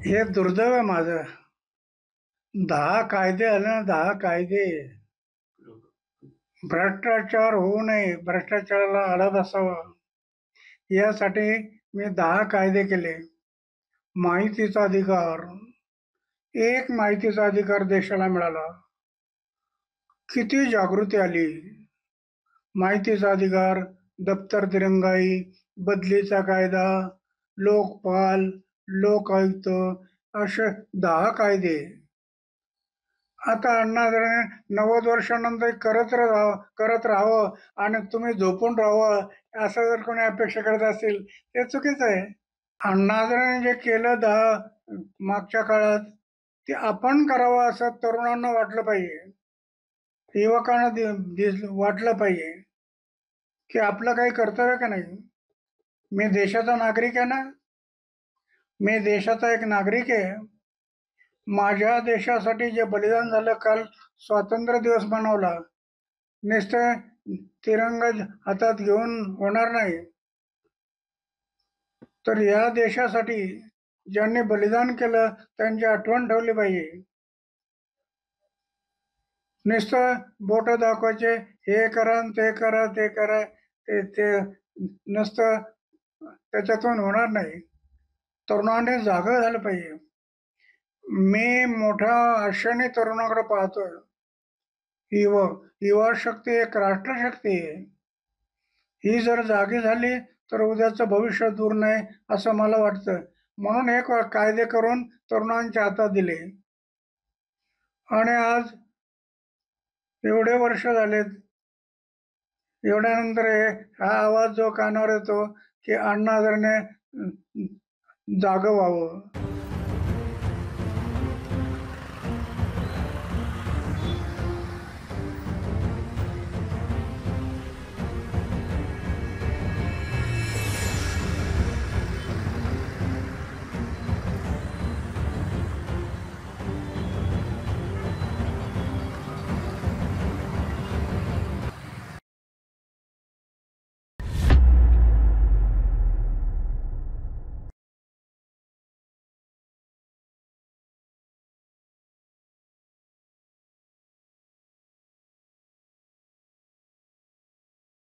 हे दुर्दैव आहे माझं. 10 कायदे आले ना, 10 कायदे. भ्रष्टाचार होऊ नये, भ्रष्टाचाराला आळा बसावा यासाठी मी 10 कायदे केले. माहितीचा अधिकार, एक माहितीचा अधिकार देशाला मिळाला. किती जागृती आली. माहितीचा अधिकार, दप्तर दिरंगाई, बदलीचा कायदा, लोकपाल, लोकायुक्त असे 10 कायदे. आता अण्णा हजारे 90 वर्षानंतर करत राहावं आणि तुम्ही झोपून राहावं असं जर कोणी अपेक्षा करत असेल ते चुकीचं आहे. अण्णा हजारेने जे केलं 10 मागच्या काळात ते आपण करावं असं तरुणांना वाटलं पाहिजे. युवकांना वाटलं पाहिजे की आपलं काही कर्तव्य का नाही. मी देशाचा नागरिक आहे ना, मी देशाचा एक नागरिक आहे. माझ्या देशासाठी जे बलिदान झालं, काल स्वातंत्र्य दिवस मनवला. नुसतं तिरंगा हातात घेऊन होणार नाही. तर या देशासाठी ज्यांनी बलिदान केलं त्यांची आठवण ठेवली पाहिजे. नुसतं बोट दाखवायचे, हे करा ते करा ते करा, ते ते नुसतं त्याच्यातून होणार नाही. तरुणांनी जागं झालं पाहिजे. मी मोठ्या आशेने तरुणाकडे पाहतोय. युवा शक्ती एक राष्ट्रशक्ती आहे. ही जर जागी झाली तर उद्याचं भविष्य दूर नाही असं मला वाटतं. म्हणून हे कायदे करून तरुणांच्या हातात दिले. आणि आज एवढे वर्ष झालेत. एवढ्यानंतर हा आवाज जो कानावर येतो की अण्णा हजारेने जागं व्हावं.